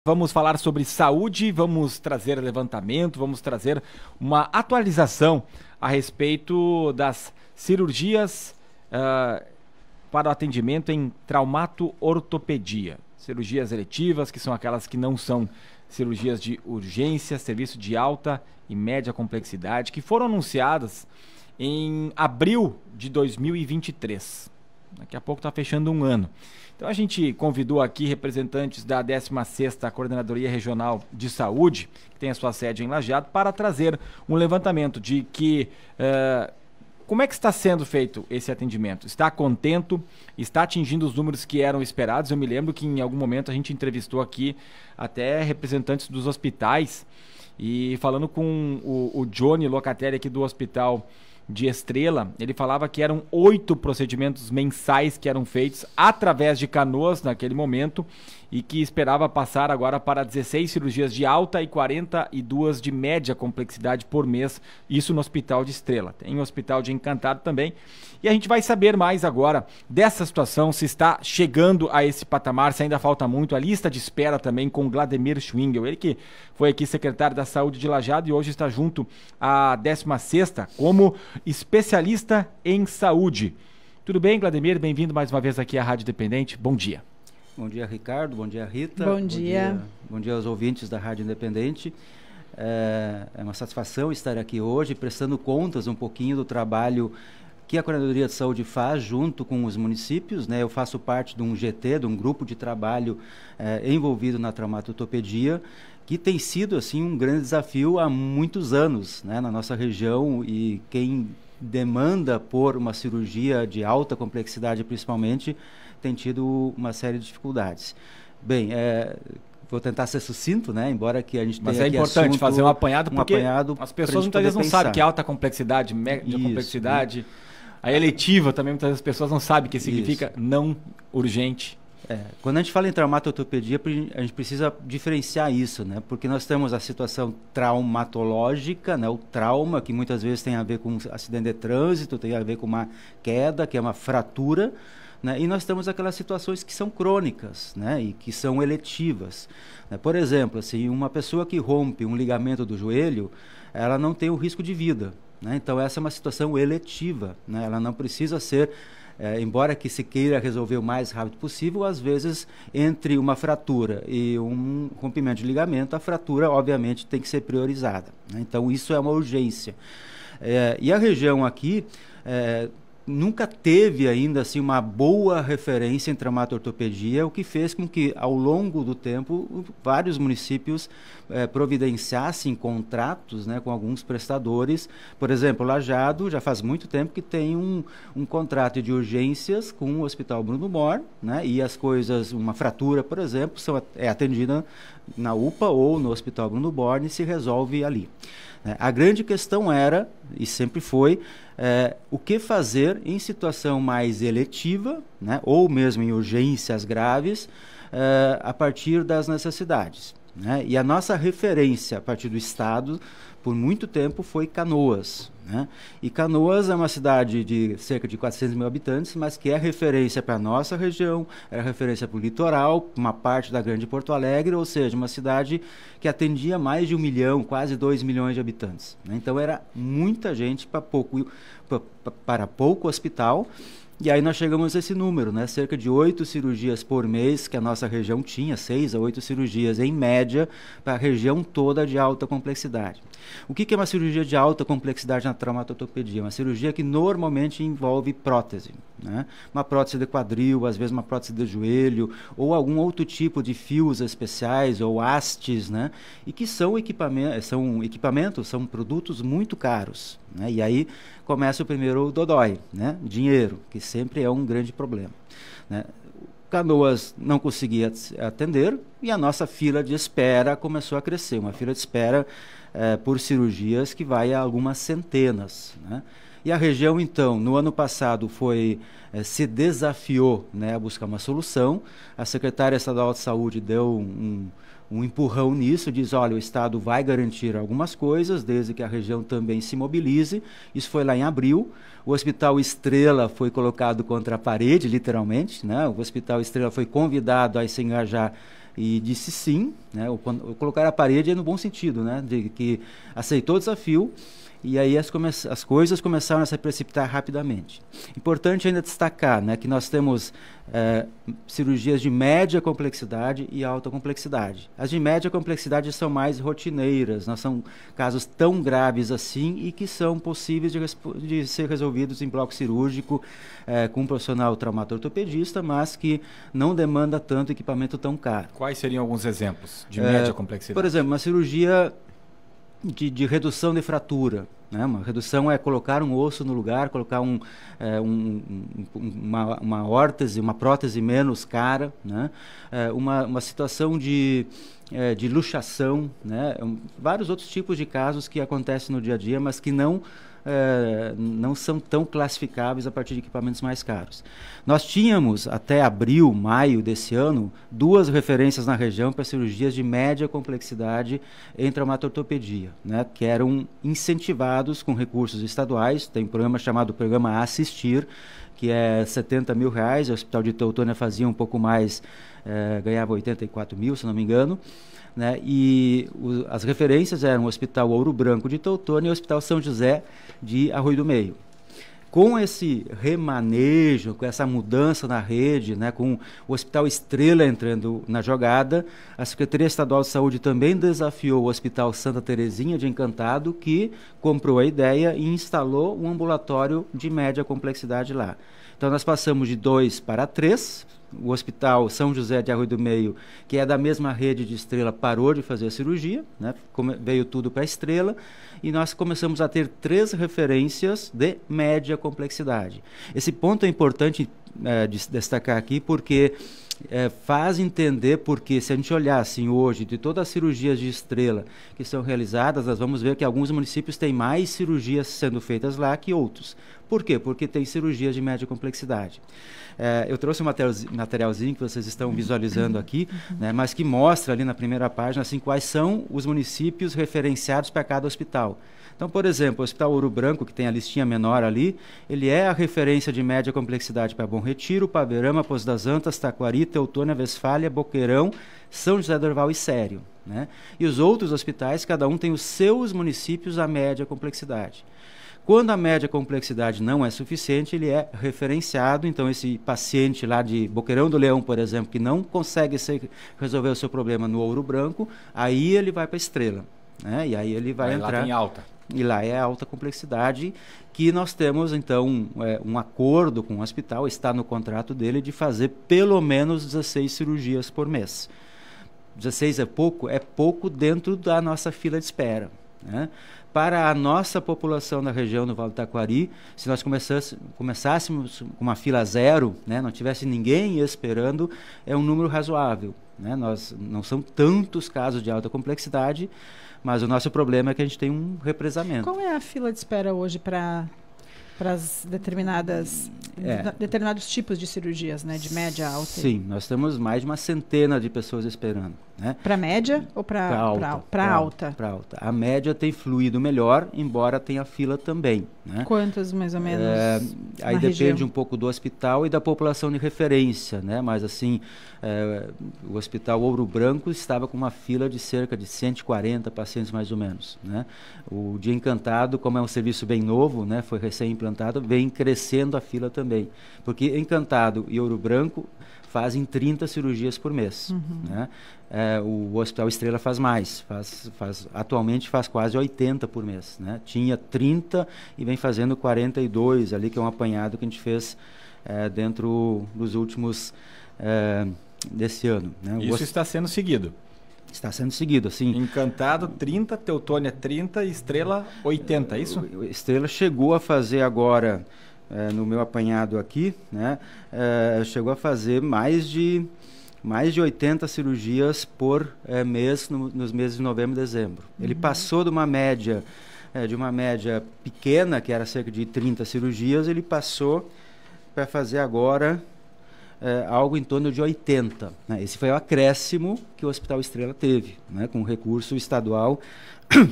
Vamos falar sobre saúde, vamos trazer levantamento, vamos trazer uma atualização a respeito das cirurgias para o atendimento em traumato-ortopedia. Cirurgias eletivas, que são aquelas que não são cirurgias de urgência, serviço de alta e média complexidade, que foram anunciadas em abril de 2023. Daqui a pouco está fechando um ano. Então a gente convidou aqui representantes da 16ª Coordenadoria Regional de Saúde, que tem a sua sede em Lajeado, para trazer um levantamento de que como é que está sendo feito esse atendimento? Está contento? Está atingindo os números que eram esperados? Eu me lembro que em algum momento a gente entrevistou aqui até representantes dos hospitais e falando com o Johnny Locatelli aqui do Hospital de Estrela, ele falava que eram 8 procedimentos mensais que eram feitos através de Canoas naquele momento e que esperava passar agora para 16 cirurgias de alta e 42 de média complexidade por mês, isso no Hospital de Estrela. Tem o Hospital de Encantado também. E a gente vai saber mais agora dessa situação, se está chegando a esse patamar, se ainda falta muito. A lista de espera também com Glademir Schwingel, ele que foi aqui secretário da Saúde de Lajeado e hoje está junto à 16ª como especialista em saúde. Tudo bem, Glademir? Bem-vindo mais uma vez aqui à Rádio Independente. Bom dia. Bom dia, Ricardo. Bom dia, Rita. Bom dia. Bom dia aos ouvintes da Rádio Independente. É uma satisfação estar aqui hoje prestando contas um pouquinho do trabalho que a Coordenadoria de Saúde faz junto com os municípios, né? Eu faço parte de um GT, de um grupo de trabalho envolvido na traumato-ortopedia, que tem sido assim um grande desafio há muitos anos, né, na nossa região, e quem demanda por uma cirurgia de alta complexidade principalmente tem tido uma série de dificuldades. Bem, vou tentar ser sucinto, né? Embora que a gente tenha. Mas é importante fazer um apanhado, porque as pessoas muitas vezes não sabem que é alta complexidade, média complexidade. A eletiva também, muitas vezes as pessoas não sabem o que significa não urgente. Quando a gente fala em traumato-ortopedia, a gente precisa diferenciar isso, né? Porque nós temos a situação traumatológica, né? O trauma, que muitas vezes tem a ver com um acidente de trânsito, tem a ver com uma queda, que é uma fratura, né? E nós temos aquelas situações que são crônicas, né? E que são eletivas, né? Por exemplo, assim, uma pessoa que rompe um ligamento do joelho, ela não tem o risco de vida, né? Então essa é uma situação eletiva, né? Ela não precisa ser, embora que se queira resolver o mais rápido possível, às vezes entre uma fratura e um rompimento de ligamento, a fratura obviamente tem que ser priorizada, né? Então isso é uma urgência. E a região aqui nunca teve ainda assim uma boa referência em traumato-ortopedia, o que fez com que ao longo do tempo vários municípios providenciassem contratos, né, com alguns prestadores. Por exemplo, Lajeado já faz muito tempo que tem um contrato de urgências com o Hospital Bruno Mor, né, e as coisas, uma fratura, por exemplo, é atendida na UPA ou no Hospital Bruno Borne e se resolve ali. A grande questão era, e sempre foi, o que fazer em situação mais eletiva, né, ou mesmo em urgências graves, a partir das necessidades, né? E a nossa referência a partir do Estado, por muito tempo, foi Canoas, né? E Canoas é uma cidade de cerca de 400 mil habitantes, mas que é referência para a nossa região, é referência para o litoral, uma parte da grande Porto Alegre, ou seja, uma cidade que atendia mais de 1 milhão, quase 2 milhões de habitantes, né? Então era muita gente para pouco hospital. E aí nós chegamos a esse número, né? Cerca de 8 cirurgias por mês que a nossa região tinha, 6 a 8 cirurgias em média para a região toda de alta complexidade. O que é uma cirurgia de alta complexidade na traumato-ortopedia? Uma cirurgia que normalmente envolve prótese, né? Uma prótese de quadril, às vezes uma prótese de joelho, ou algum outro tipo de fios especiais ou hastes, né? E que são equipamentos, são produtos muito caros, né? E aí começa o primeiro dodói, né? Dinheiro, que sempre é um grande problema, né? Canoas não conseguia atender e a nossa fila de espera começou a crescer, uma fila de espera por cirurgias que vai a algumas centenas, né? E a região, então, no ano passado se desafiou, né, a buscar uma solução. A secretária estadual de saúde deu um empurrão nisso, diz, olha, o Estado vai garantir algumas coisas, desde que a região também se mobilize. Isso foi lá em abril. O Hospital Estrela foi colocado contra a parede, literalmente, né? O Hospital Estrela foi convidado a se engajar e disse sim, né? Colocar a parede no bom sentido, né? De que aceitou o desafio. E aí as coisas começaram a se precipitar rapidamente. Importante ainda destacar, né, que nós temos cirurgias de média complexidade e alta complexidade. As de média complexidade são mais rotineiras, não são casos tão graves assim e que são possíveis de ser resolvidos em bloco cirúrgico com um profissional traumato-ortopedista, mas que não demanda tanto equipamento tão caro. Quais seriam alguns exemplos de média complexidade? Por exemplo, uma cirurgia de redução de fratura, né? Uma redução é colocar um osso no lugar, colocar uma órtese, uma prótese menos cara, né? Uma situação de luxação, né? Vários outros tipos de casos que acontecem no dia a dia, mas que não são tão classificáveis a partir de equipamentos mais caros. Nós tínhamos, até abril, maio desse ano, 2 referências na região para cirurgias de média complexidade em traumato-ortopedia, né, que eram incentivados com recursos estaduais. Tem um programa chamado Programa Assistir, que é R$70 mil, o Hospital de Teutônia fazia um pouco mais, ganhava 84 mil, se não me engano. Né? E as referências eram o Hospital Ouro Branco de Teutônia e o Hospital São José de Arroio do Meio. Com esse remanejo, com essa mudança na rede, né, com o Hospital Estrela entrando na jogada, a Secretaria Estadual de Saúde também desafiou o Hospital Santa Terezinha de Encantado, que comprou a ideia e instalou um ambulatório de média complexidade lá. Então nós passamos de 2 para 3. O Hospital São José de Arroio do Meio, que é da mesma rede de Estrela, parou de fazer a cirurgia, né? Veio tudo para a Estrela, e nós começamos a ter 3 referências de média complexidade. Esse ponto é importante destacar aqui, porque faz entender, porque se a gente olhar assim hoje, de todas as cirurgias de Estrela que são realizadas, nós vamos ver que alguns municípios têm mais cirurgias sendo feitas lá que outros. Por quê? Porque tem cirurgias de média complexidade. Eu trouxe um materialzinho que vocês estão visualizando aqui, né, mas que mostra ali na primeira página assim, quais são os municípios referenciados para cada hospital. Então, por exemplo, o Hospital Ouro Branco, que tem a listinha menor ali, ele é a referência de média complexidade para Bom Retiro, Paverama, Poço das Antas, Taquari, Teutônia, Westfália, Boqueirão, São José do Herval e Sério, né? E os outros hospitais, cada um tem os seus municípios a média complexidade. Quando a média complexidade não é suficiente, ele é referenciado. Então, esse paciente lá de Boqueirão do Leão, por exemplo, que não consegue resolver o seu problema no Ouro Branco, aí ele vai para a Estrela, né? E aí ele vai entrar... Lá tem alta. E lá é alta complexidade, que nós temos, então, um acordo com o hospital, está no contrato dele, de fazer pelo menos 16 cirurgias por mês. 16 é pouco dentro da nossa fila de espera, né? Para a nossa população da região do Vale do Taquari, se nós começássemos com uma fila 0, né, não tivesse ninguém esperando, é um número razoável, né? Nós não são tantos casos de alta complexidade, mas o nosso problema é que a gente tem um represamento. Qual é a fila de espera hoje para determinados tipos de cirurgias, né, de média, alta? Sim, nós temos mais de uma centena de pessoas esperando, né? Para média ou para alta? Para alta. A média tem fluído melhor, embora tenha fila também, né? Quantas, mais ou menos? Aí depende um pouco do hospital e da população de referência, né? Mas assim, o Hospital Ouro Branco estava com uma fila de cerca de 140 pacientes, mais ou menos, né? O de Encantado, como é um serviço bem novo, né, foi recém-implantado, vem crescendo a fila também. Porque Encantado e Ouro Branco fazem 30 cirurgias por mês, né? O Hospital Estrela faz mais, atualmente faz quase 80 por mês, né? Tinha 30 e vem fazendo 42 ali, que é um apanhado que a gente fez dentro dos últimos desse ano, né? Isso está sendo seguido. Está sendo seguido, assim. Encantado 30, Teutônia 30, Estrela 80, é isso? Estrela chegou a fazer agora, no meu apanhado aqui, né? Chegou a fazer mais de 80 cirurgias por mês nos meses de novembro e dezembro. Ele passou de uma média pequena, que era cerca de 30 cirurgias, ele passou para fazer agora algo em torno de 80. Né? Esse foi o acréscimo que o Hospital Estrela teve, né? Com recurso estadual,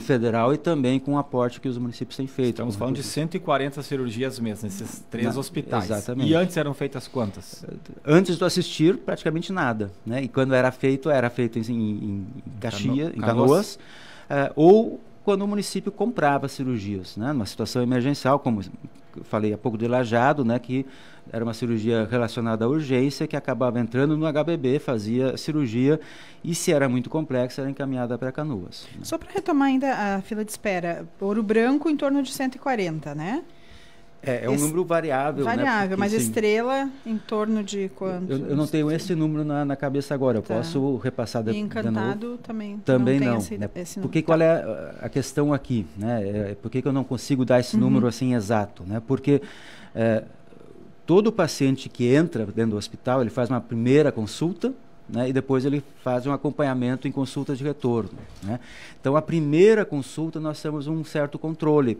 federal e também com o aporte que os municípios têm feito. Estamos falando de 140 cirurgias mesmo, nesses 3 hospitais. Exatamente. E antes eram feitas quantas? Antes do assistir, praticamente nada. Né? E quando era feito em Caxias, em Canoas, ou quando o município comprava cirurgias, né? Numa situação emergencial, como eu falei há pouco do Lajado, né? Que era uma cirurgia relacionada à urgência, que acabava entrando no HBB, fazia cirurgia, e se era muito complexa, era encaminhada para Canoas. Né? Só para retomar ainda a fila de espera, Ouro Branco em torno de 140, né? É um número variável. Variável, né? mas assim, Estrela em torno de quanto? Eu não tenho esse número na cabeça agora, eu posso repassar E Encantado também não. Tem Né? esse Porque qual é a questão aqui? Né? Por que eu não consigo dar esse número assim exato? Né? Porque todo paciente que entra dentro do hospital, ele faz uma primeira consulta, né? E depois ele faz um acompanhamento em consulta de retorno. Né? Então, a primeira consulta nós temos um certo controle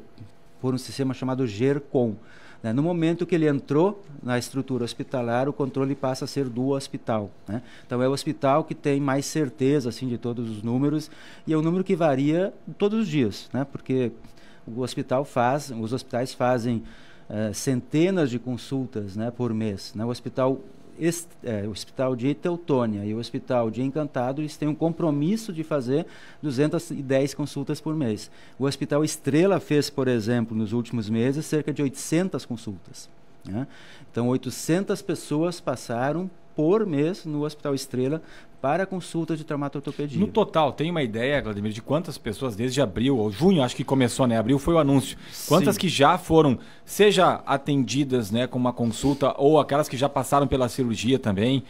por um sistema chamado GERCOM. Né? No momento que ele entrou na estrutura hospitalar, o controle passa a ser do hospital. Né? Então, é o hospital que tem mais certeza assim, de todos os números, e é um número que varia todos os dias, né? Porque os hospitais fazem centenas de consultas, né, por mês. Né? O hospital de Teutônia e o Hospital de Encantado, eles têm um compromisso de fazer 210 consultas por mês. O Hospital Estrela fez, por exemplo, nos últimos meses, cerca de 800 consultas. Né? Então, 800 pessoas passaram por mês no Hospital Estrela para consulta de traumatortopedia. No total, tem uma ideia, Vladimir, de quantas pessoas desde abril, ou junho, acho que começou, né? Abril foi o anúncio. Quantas Sim. que já foram, seja atendidas, né, com uma consulta, ou aquelas que já passaram pela cirurgia também.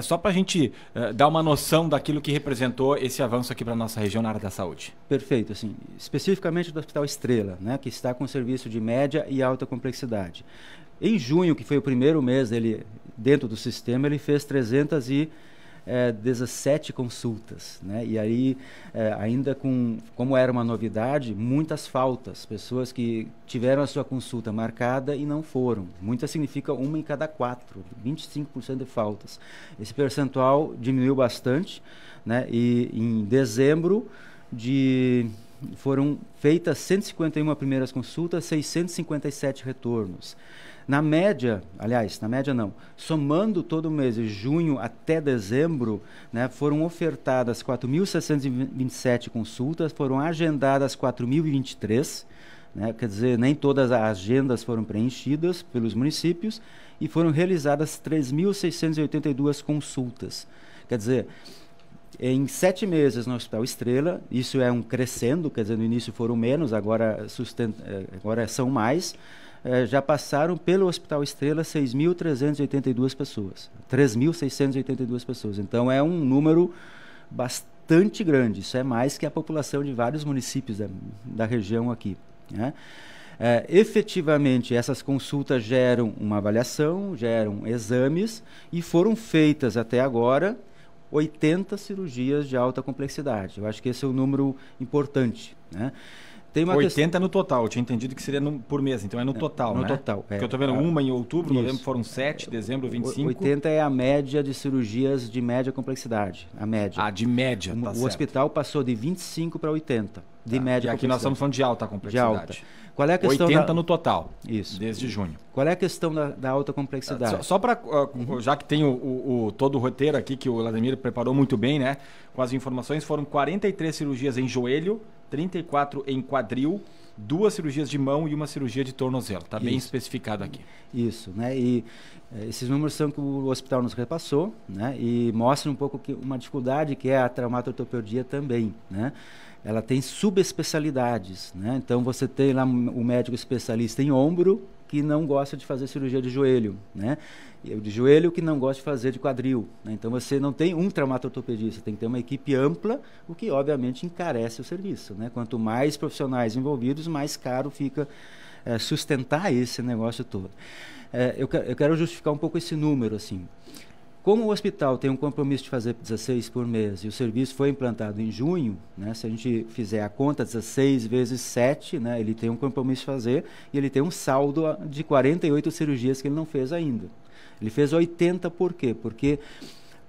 Só para a gente dar uma noção daquilo que representou esse avanço aqui para a nossa região na área da saúde. Perfeito. Assim, especificamente do Hospital Estrela, né, que está com serviço de média e alta complexidade. Em junho, que foi o primeiro mês dele dentro do sistema, ele fez 317 consultas, né? E aí, ainda como era uma novidade, muitas faltas, pessoas que tiveram a sua consulta marcada e não foram. Muitas significa 1 em cada 4, 25% de faltas. Esse percentual diminuiu bastante, né? E em dezembro foram feitas 151 primeiras consultas, 657 retornos. Na média não, somando todo o mês de junho até dezembro, né, foram ofertadas 4.627 consultas, foram agendadas 4.023, né, quer dizer, nem todas as agendas foram preenchidas pelos municípios, e foram realizadas 3.682 consultas. Quer dizer, em 7 meses no Hospital Estrela, isso é um crescendo, quer dizer, no início foram menos, agora são mais. Já passaram pelo Hospital Estrela 6.382 pessoas, 3.682 pessoas. Então, é um número bastante grande. Isso é mais que a população de vários municípios da região aqui. Né? Efetivamente, essas consultas geram uma avaliação, geram exames, e foram feitas até agora 80 cirurgias de alta complexidade. Eu acho que esse é um número importante. Né? Tem uma 80 no total, eu tinha entendido que seria por mês, então é no total, no né? total. Porque eu estou vendo uma em outubro, novembro foram 7, dezembro 25. 80 é a média de cirurgias de média complexidade, a média. Ah, de média, tá certo. O hospital passou de 25 para 80, de média complexidade. E aqui nós estamos falando de alta complexidade. De alta. Qual é a questão 80 no total, isso, desde junho. Qual é a questão da alta complexidade? Só para, já que tem todo o roteiro aqui que o Vladimir preparou muito bem, né? Com as informações, foram 43 cirurgias em joelho, 34 em quadril, 2 cirurgias de mão e uma cirurgia de tornozelo. Está bem especificado aqui. Isso, né? E esses números são que o hospital nos repassou, né? E mostram um pouco uma dificuldade que é a traumatortopedia também, né? Ela tem subespecialidades, né? Então você tem lá o médico especialista em ombro que não gosta de fazer cirurgia de joelho, né? E o de joelho que não gosta de fazer de quadril, né? Então você não tem um traumatortopedista, tem que ter uma equipe ampla, o que obviamente encarece o serviço, né? Quanto mais profissionais envolvidos, mais caro fica sustentar esse negócio todo. Eu quero justificar um pouco esse número, assim. Como o hospital tem um compromisso de fazer 16 por mês e o serviço foi implantado em junho, né, se a gente fizer a conta, 16 vezes 7, né, ele tem um compromisso de fazer, e ele tem um saldo de 48 cirurgias que ele não fez ainda. Ele fez 80 por quê? Porque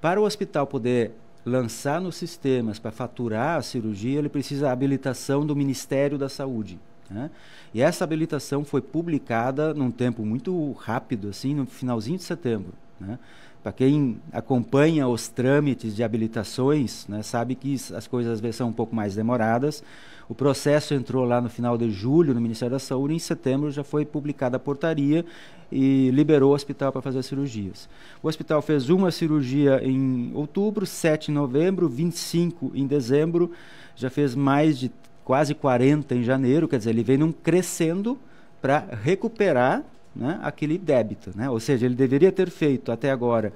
para o hospital poder lançar nos sistemas para faturar a cirurgia, ele precisa da habilitação do Ministério da Saúde, né? E essa habilitação foi publicada num tempo muito rápido, assim, no finalzinho de setembro, né? Para quem acompanha os trâmites de habilitações, né, sabe que as coisas às vezes são um pouco mais demoradas. O processo entrou lá no final de julho no Ministério da Saúde, e em setembro já foi publicada a portaria e liberou o hospital para fazer as cirurgias. O hospital fez uma cirurgia em outubro, 7 em novembro, 25 em dezembro, já fez mais de quase 40 em janeiro, quer dizer, ele vem crescendo para recuperar, né, aquele débito, né? Ou seja, ele deveria ter feito até agora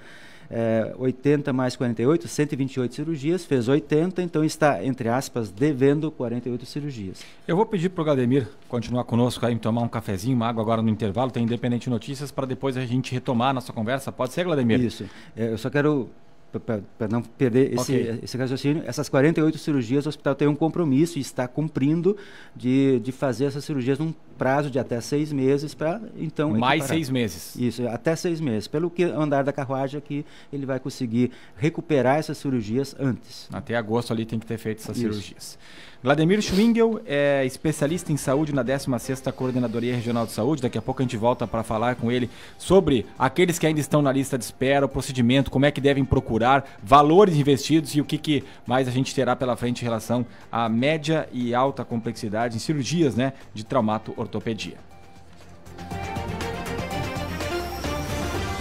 80 mais 48, 128 cirurgias, fez 80, então está, entre aspas, devendo 48 cirurgias. Eu vou pedir para o Glademir continuar conosco aí, tomar um cafezinho, uma água agora no intervalo, tem Independente Notícias, para depois a gente retomar a nossa conversa. Pode ser, Glademir? Isso. Eu só quero, para não perder esse raciocínio, essas 48 cirurgias, o hospital tem um compromisso e está cumprindo de fazer essas cirurgias num prazo de até 6 meses para, então, mais equiparar. 6 meses. Isso, até 6 meses. Pelo que andar da carruagem aqui, ele vai conseguir recuperar essas cirurgias antes. Até agosto ali tem que ter feito essas cirurgias. Glademir Schwingel é especialista em saúde na 16ª Coordenadoria Regional de Saúde. Daqui a pouco a gente volta para falar com ele sobre aqueles que ainda estão na lista de espera, o procedimento, como é que devem procurar, valores investidos e o que mais a gente terá pela frente em relação à média e alta complexidade em cirurgias, né, de traumato-ortopedia.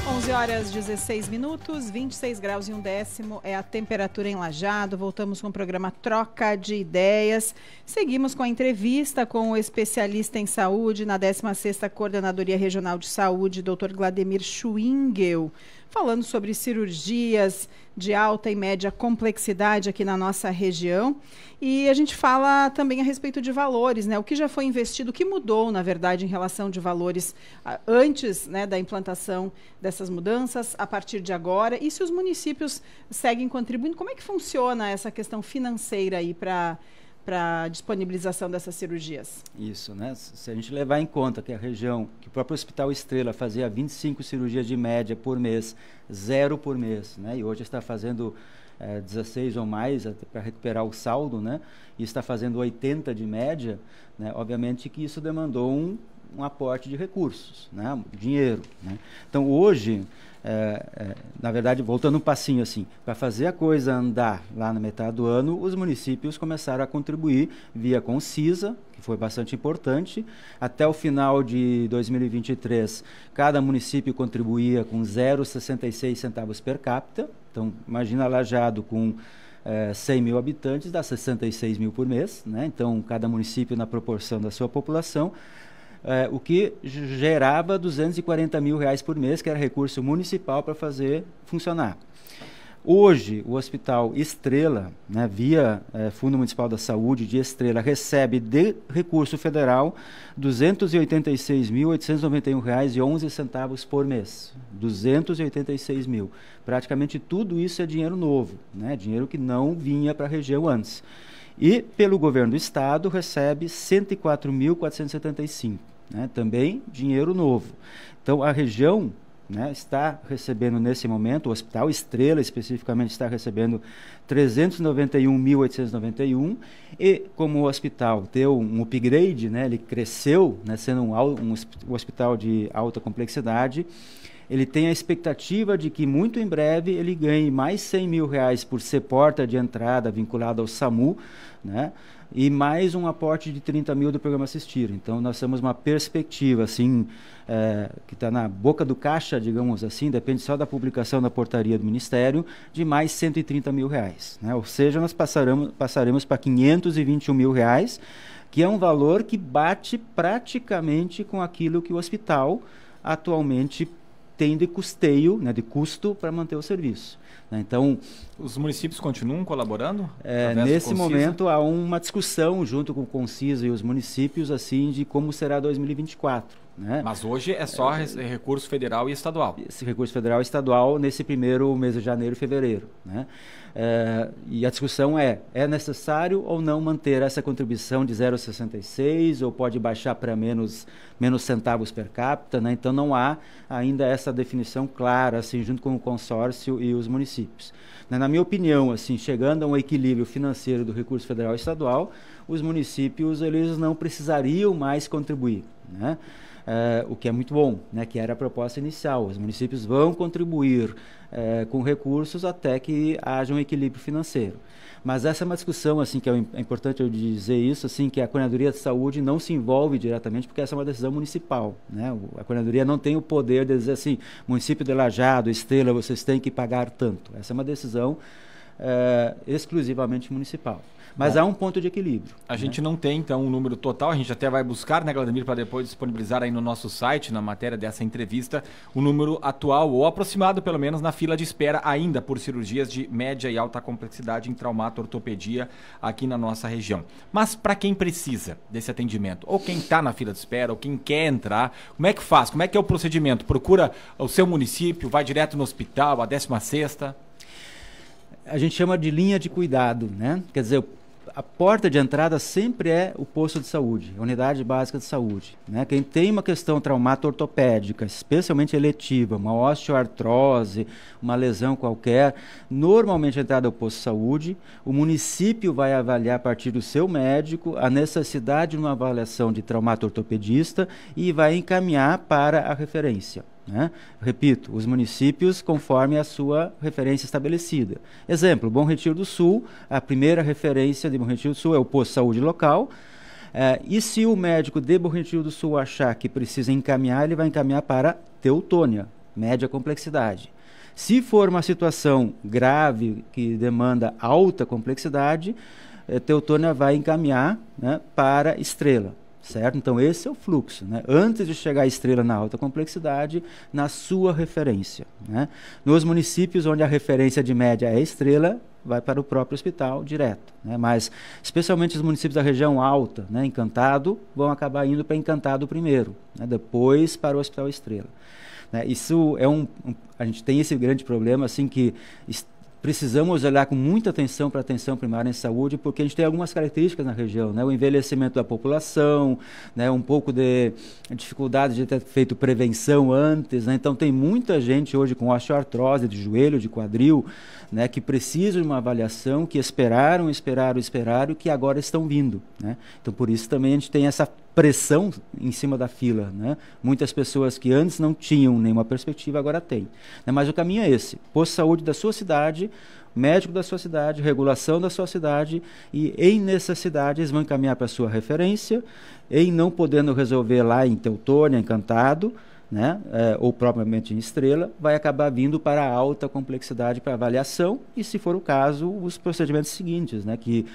11 horas 16 minutos, 26 graus e 1/10 é a temperatura em Lajeado. Voltamos com o programa Troca de Ideias. Seguimos com a entrevista com o especialista em saúde na 16ª Coordenadoria Regional de Saúde, Dr. Glademir Schwingel, falando sobre cirurgias de alta e média complexidade aqui na nossa região. E a gente fala também a respeito de valores, né? O que já foi investido, o que mudou, na verdade, em relação de valores antes, né, da implantação dessas mudanças, a partir de agora, e se os municípios seguem contribuindo, como é que funciona essa questão financeira aí para a disponibilização dessas cirurgias? Isso, né? Se a gente levar em conta que a região, que o próprio Hospital Estrela fazia 25 cirurgias de média por mês, 0 por mês, né? E hoje está fazendo 16 ou mais para recuperar o saldo, né? E está fazendo 80 de média, né? Obviamente que isso demandou um aporte de recursos, né? Dinheiro, né? Então hoje, na verdade, voltando um passinho assim, para fazer a coisa andar lá na metade do ano, os municípios começaram a contribuir via Concisa, que foi bastante importante. Até o final de 2023, cada município contribuía com 0,66 centavos per capita. Então, imagina Lajeado com 100 mil habitantes, dá 66 mil por mês, né? Então, cada município na proporção da sua população, o que gerava 240 mil reais por mês, que era recurso municipal para fazer funcionar. Hoje, o Hospital Estrela, né, via Fundo Municipal da Saúde de Estrela, recebe de recurso federal R$ 286.891,11 por mês. 286 mil. Praticamente tudo isso é dinheiro novo, né, dinheiro que não vinha para a região antes. E, pelo governo do estado, recebe R$ 104.475, né, também dinheiro novo. Então, a região, né, está recebendo nesse momento, o Hospital Estrela especificamente está recebendo 391.891, e como o hospital deu um upgrade, né, ele cresceu, né, sendo um hospital de alta complexidade, ele tem a expectativa de que muito em breve ele ganhe mais 100 mil reais por ser porta de entrada vinculada ao SAMU, né, e mais um aporte de 30 mil do programa Assistir. Então, nós temos uma perspectiva, assim, que está na boca do caixa, digamos assim, depende só da publicação da portaria do Ministério, de mais 130 mil reais, né? Ou seja, nós passaremos para 521 mil reais, que é um valor que bate praticamente com aquilo que o hospital atualmente tem de custeio, né, de custo para manter o serviço. né? Então, os municípios continuam colaborando? Nesse momento há uma discussão junto com o Conciso e os municípios assim de como será 2024. Né? Mas hoje é só recurso federal e estadual. Esse recurso federal e estadual nesse primeiro mês de janeiro e fevereiro. Né? E a discussão é necessário ou não manter essa contribuição de 0,66 ou pode baixar para menos centavos per capita, né? Então não há ainda essa definição clara assim, junto com o consórcio e os municípios. Na minha opinião, assim, chegando a um equilíbrio financeiro do recurso federal e estadual, os municípios eles não precisariam mais contribuir, né? O que é muito bom, né? Que era a proposta inicial. Os municípios vão contribuir com recursos até que haja um equilíbrio financeiro. Mas essa é uma discussão, assim, que é importante eu dizer isso, assim, que a Coordenadoria de Saúde não se envolve diretamente, porque essa é uma decisão municipal, né? A Coordenadoria não tem o poder de dizer assim, município de Lajeado, Estrela, vocês têm que pagar tanto. Essa é uma decisão exclusivamente municipal. Mas há um ponto de equilíbrio. A gente não tem, então, um número total, a gente até vai buscar, né, Glademir, para depois disponibilizar aí no nosso site, na matéria dessa entrevista, o número atual, ou aproximado, pelo menos, na fila de espera ainda por cirurgias de média e alta complexidade em traumato-ortopedia aqui na nossa região. Mas para quem precisa desse atendimento, ou quem está na fila de espera, ou quem quer entrar, como é que faz? Como é que é o procedimento? Procura o seu município, vai direto no hospital, a 16ª? A gente chama de linha de cuidado, né? Quer dizer, a porta de entrada sempre é o posto de saúde, a unidade básica de saúde, né? Quem tem uma questão traumato-ortopédica, especialmente eletiva, uma osteoartrose, uma lesão qualquer, normalmente a entrada é o posto de saúde, o município vai avaliar a partir do seu médico a necessidade de uma avaliação de traumato-ortopedista e vai encaminhar para a referência. Né? Repito, os municípios conforme a sua referência estabelecida. Exemplo, Bom Retiro do Sul, a primeira referência de Bom Retiro do Sul é o posto de saúde local, e se o médico de Bom Retiro do Sul achar que precisa encaminhar, ele vai encaminhar para Teutônia, média complexidade. Se for uma situação grave que demanda alta complexidade, Teutônia vai encaminhar, né, para Estrela. Certo? Então esse é o fluxo, né? Antes de chegar a Estrela na alta complexidade, na sua referência, né? Nos municípios onde a referência de média é Estrela, vai para o próprio hospital direto, né? Mas especialmente os municípios da região alta, né? Encantado, vão acabar indo para Encantado primeiro, né? Depois para o Hospital Estrela, né? Isso é a gente tem esse grande problema assim que precisamos olhar com muita atenção para a atenção primária em saúde, porque a gente tem algumas características na região, né? O envelhecimento da população, né? Um pouco de dificuldade de ter feito prevenção antes, né? Então tem muita gente hoje com osteoartrose de joelho, de quadril, né? Que precisam de uma avaliação, que esperaram, que agora estão vindo, né? Então por isso também a gente tem essa pressão em cima da fila, né? Muitas pessoas que antes não tinham nenhuma perspectiva agora têm, né? Mas o caminho é esse: posto de saúde da sua cidade, médico da sua cidade, regulação da sua cidade, e em necessidade eles vão encaminhar para a sua referência, em não podendo resolver lá em Teutônia, Encantado, né? Ou propriamente em Estrela, vai acabar vindo para a alta complexidade para avaliação e, se for o caso, os procedimentos seguintes, né? Que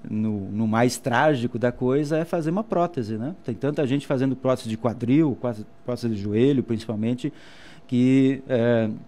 no mais trágico da coisa é fazer uma prótese, né? Tem tanta gente fazendo prótese de quadril, prótese de joelho, principalmente, que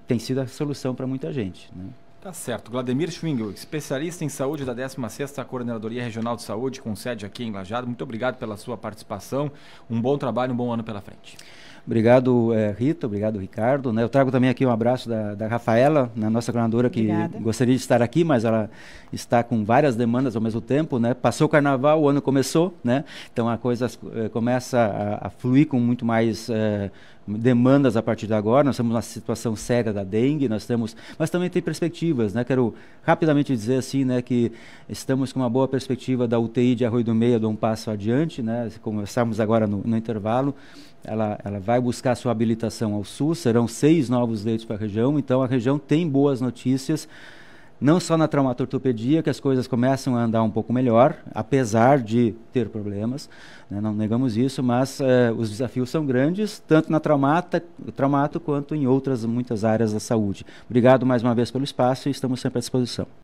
tem sido a solução para muita gente, né? Tá certo. Glademir Schwingel, especialista em saúde da 16ª Coordenadoria Regional de Saúde, com sede aqui em Lajeado. Muito obrigado pela sua participação. Um bom trabalho, um bom ano pela frente. Obrigado, Rita, obrigado, Ricardo, né? Eu trago também aqui um abraço da Rafaela, né, nossa coordenadora, que gostaria de estar aqui, mas ela está com várias demandas ao mesmo tempo, né? Passou o carnaval, o ano começou, né? Então a coisa começa a fluir com muito mais demandas a partir de agora. Nós temos uma situação séria da dengue, mas também tem perspectivas, né? Quero rapidamente dizer assim, né, que estamos com uma boa perspectiva da UTI de Arroio do Meio, de um passo adiante, né? Começamos agora no intervalo. Ela vai buscar sua habilitação ao SUS, serão 6 novos leitos para a região, então a região tem boas notícias, não só na traumato-ortopedia, que as coisas começam a andar um pouco melhor, apesar de ter problemas, né? Não negamos isso, mas os desafios são grandes, tanto na traumato quanto em outras muitas áreas da saúde. Obrigado mais uma vez pelo espaço e estamos sempre à disposição.